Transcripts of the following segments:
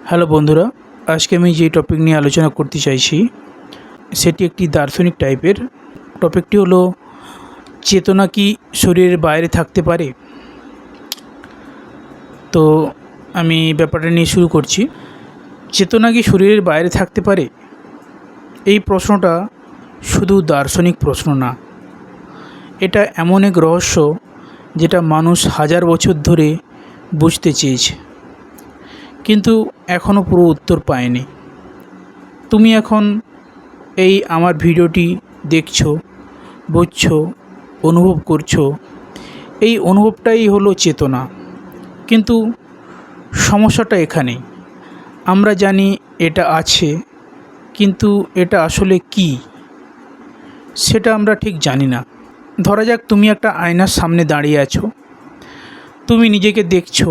Hello বন্ধুরা, আজকে আমি যে টপিক নিয়ে আলোচনা করতে চাইছি সেটি একটি দার্শনিক টাইপের। টপিকটি হলো, চেতনা কি শরীরের বাইরে থাকতে পারে? তো আমি ব্যাপারটা নিয়ে শুরু করছি। চেতনা কি শরীরের বাইরে থাকতে পারে? এই প্রশ্নটা শুধু দার্শনিক প্রশ্ন না, এটা এমন এক রহস্য যেটা মানুষ হাজার বছর ধরে বুঝতে চেয়েছে, কিন্তু এখনও পুরো উত্তর পায়নি। তুমি এখন এই আমার ভিডিওটি দেখছো, বুঝছো, অনুভব করছো, এই অনুভবটাই হলো চেতনা। কিন্তু সমস্যাটা এখানেই, আমরা জানি এটা আছে, কিন্তু এটা আসলে কি সেটা আমরা ঠিক জানি না। ধরা যাক তুমি একটা আয়নার সামনে দাঁড়িয়ে আছো, তুমি নিজেকে দেখছো,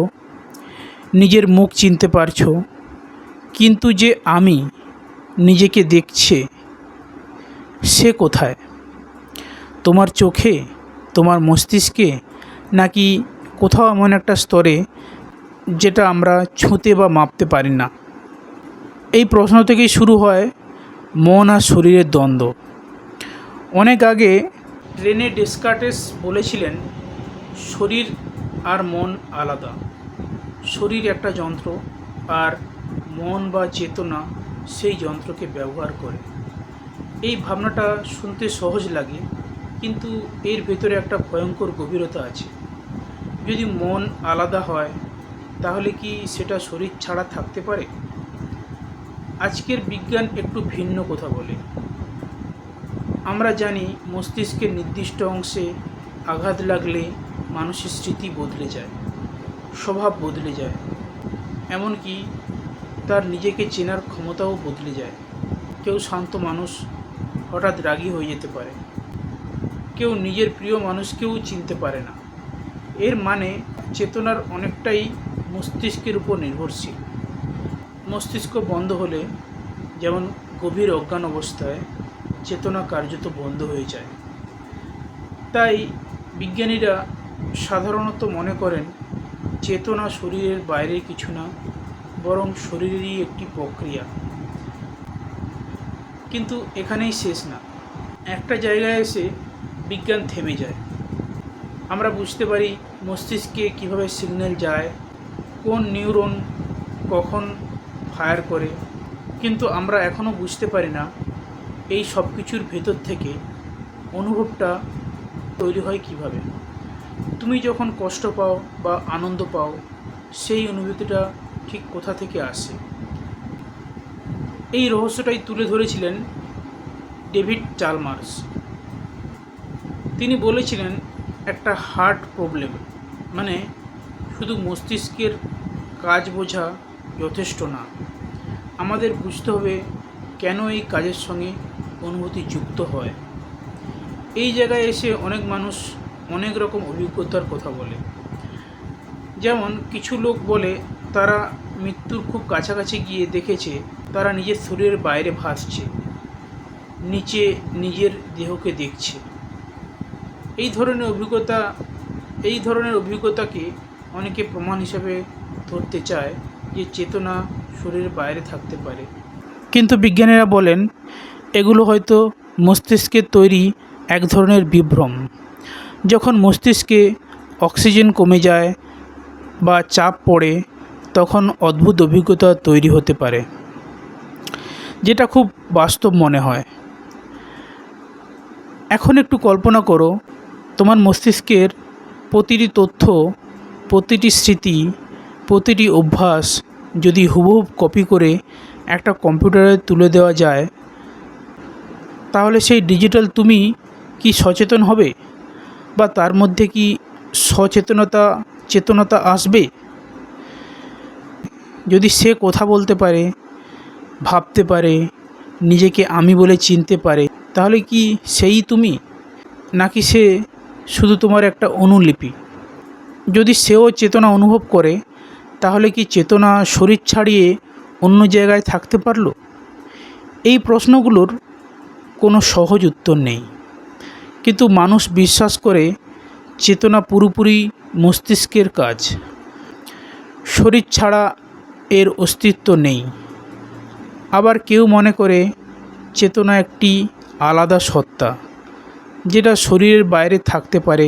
নিজের মুখ চিনতে পারছো, কিন্তু যে আমি নিজেকে দেখছে সে কোথায়? তোমার চোখে, তোমার মস্তিষ্কে, নাকি কোথাও এমন একটা স্তরে যেটা আমরা ছুঁতে বা মাপতে পারি না? এই প্রশ্ন থেকেই শুরু হয় মন আর শরীরের দ্বন্দ্ব। অনেক আগে রেনে ডেসকার্টেস বলেছিলেন, শরীর আর মন আলাদা। শরীর একটা যন্ত্র, আর মন বা চেতনা সেই যন্ত্রকে ব্যবহার করে। এই ভাবনাটা শুনতে সহজ লাগে, কিন্তু এর ভেতরে একটা ভয়ঙ্কর গভীরতা আছে। যদি মন আলাদা হয়, তাহলে কি সেটা শরীর ছাড়া থাকতে পারে? আজকের বিজ্ঞান একটু ভিন্ন কথা বলে। আমরা জানি মস্তিষ্কের নির্দিষ্ট অংশে আঘাত লাগলে মানুষের স্মৃতি বদলে যায়, স্বভাব বদলে যায়, এমনকি তার নিজেকে চেনার ক্ষমতাও বদলে যায়। কেউ শান্ত মানুষ হঠাৎ রাগী হয়ে যেতে পারে, কেউ নিজের প্রিয় মানুষকেও চিনতে পারে না। এর মানে চেতনার অনেকটাই মস্তিষ্কের উপর নির্ভরশীল। মস্তিষ্ক বন্ধ হলে, যেমন গভীর অজ্ঞান অবস্থায়, চেতনা কার্যত বন্ধ হয়ে যায়। তাই বিজ্ঞানীরা সাধারণত মনে করেন চেতনা শরীরের বাইরে কিছু না, বরং শরীরেরই একটি প্রক্রিয়া। কিন্তু এখানেই শেষ না। একটা জায়গায় এসে বিজ্ঞান থেমে যায়। আমরা বুঝতে পারি মস্তিষ্কে কীভাবে সিগন্যাল যায়, কোন নিউরন কখন ফায়ার করে, কিন্তু আমরা এখনও বুঝতে পারি না এই সব কিছুর ভেতর থেকে অনুভবটা তৈরি হয় কিভাবে। তুমি যখন কষ্ট পাও বা আনন্দ পাও, সেই অনুভূতিটা ঠিক কোথা থেকে আসে? এই রহস্যটাই তুলে ধরেছিলেন ডেভিড চালমার্স। তিনি বলেছিলেন, একটা হার্ট প্রবলেম মানে শুধু মস্তিষ্কের কাজ বোঝা যথেষ্ট না, আমাদের বুঝতে হবে কেন এই কাজের সঙ্গে অনুভূতি যুক্ত হয়। এই জায়গায় এসে অনেক মানুষ অনেক রকম অভিজ্ঞতার কথা বলে। যেমন কিছু লোক বলে তারা মৃত্যুর খুব কাছাকাছি গিয়ে দেখেছে তারা নিজের শরীরের বাইরে ভাসছে, নিচে নিজের দেহকে দেখছে। এই ধরনের অভিজ্ঞতাকে অনেকে প্রমাণ হিসেবে ধরতে চায় যে চেতনা শরীরের বাইরে থাকতে পারে। কিন্তু বিজ্ঞানীরা বলেন এগুলো হয়তো মস্তিষ্কের তৈরি এক ধরনের বিভ্রম। যখন মস্তিষ্কে অক্সিজেন কমে যায় বা চাপ পড়ে, তখন অদ্ভুত অভিজ্ঞতা তৈরি হতে পারে, যেটা খুব বাস্তব মনে হয়। এখন একটু কল্পনা করো, তোমার মস্তিষ্কের প্রতিটি তথ্য, প্রতিটি স্মৃতি, প্রতিটি অভ্যাস যদি হুবহু কপি করে একটা কম্পিউটারে তুলে দেওয়া যায়, তাহলে সেই ডিজিটাল তুমি কি সচেতন হবে? বা তার মধ্যে কি চেতনতা আসবে? যদি সে কথা বলতে পারে, ভাবতে পারে, নিজেকে আমি বলে চিনতে পারে, তাহলে কি সেই তুমি, নাকি সে শুধু তোমার একটা অনুলিপি? যদি সেও চেতনা অনুভব করে, তাহলে কি চেতনা শরীর ছাড়িয়ে অন্য জায়গায় থাকতে পারল? এই প্রশ্নগুলোর কোনো সহজ উত্তর নেই, কিন্তু মানুষ বিশ্বাস করে চেতনা পুরোপুরি মস্তিষ্কের কাজ। শরীর ছাড়া এর অস্তিত্ব নেই। আবার কেউ মনে করে চেতনা একটি আলাদা সত্তা, যেটা শরীরের বাইরে থাকতে পারে,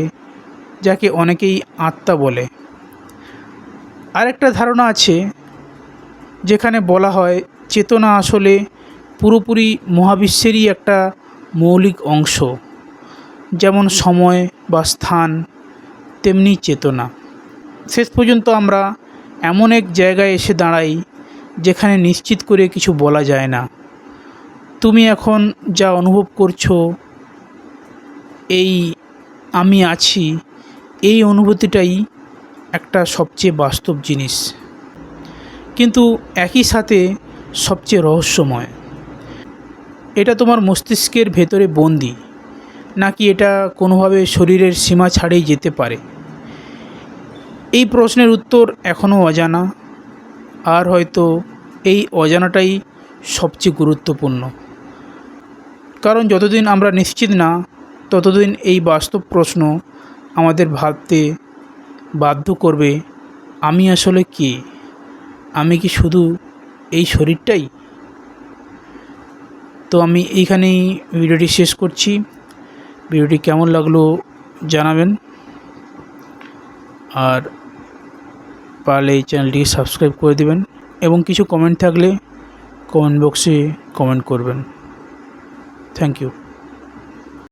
যাকে অনেকেই আত্মা বলে। আরেকটা ধারণা আছে যেখানে বলা হয় চেতনা আসলে পুরোপুরি মহাবিশ্বেরই একটা মৌলিক অংশ, যেমন সময় বা স্থান তেমনি চেতনা। শেষ পর্যন্ত আমরা এমন এক জায়গায় এসে দাঁড়াই যেখানে নিশ্চিত করে কিছু বলা যায় না। তুমি এখন যা অনুভব করছো, এই আমি আছি, এই অনুভূতিটাই একটা সবচেয়ে বাস্তব জিনিস, কিন্তু একই সাথে সবচেয়ে রহস্যময়। এটা তোমার মস্তিষ্কের ভেতরে বন্দি, নাকি এটা কোনোভাবে শরীরের সীমা ছাড়িয়ে যেতে পারে? এই প্রশ্নের উত্তর এখনও অজানা, আর হয়তো এই অজানাটাই সবচেয়ে গুরুত্বপূর্ণ। কারণ যতদিন আমরা নিশ্চিত না, ততদিন এই বাস্তব প্রশ্ন আমাদের ভাবতে বাধ্য করবে, আমি আসলে কে? আমি কি শুধু এই শরীরটাই? তো আমি এইখানেই ভিডিওটি শেষ করছি। ভিডিওটি কেমন লাগলো জানাবেন, আর পারলে এই চ্যানেলটিকে সাবস্ক্রাইব করে দেবেন, এবং কিছু কমেন্ট থাকলে কমেন্ট বক্সে কমেন্ট করবেন। Thank you.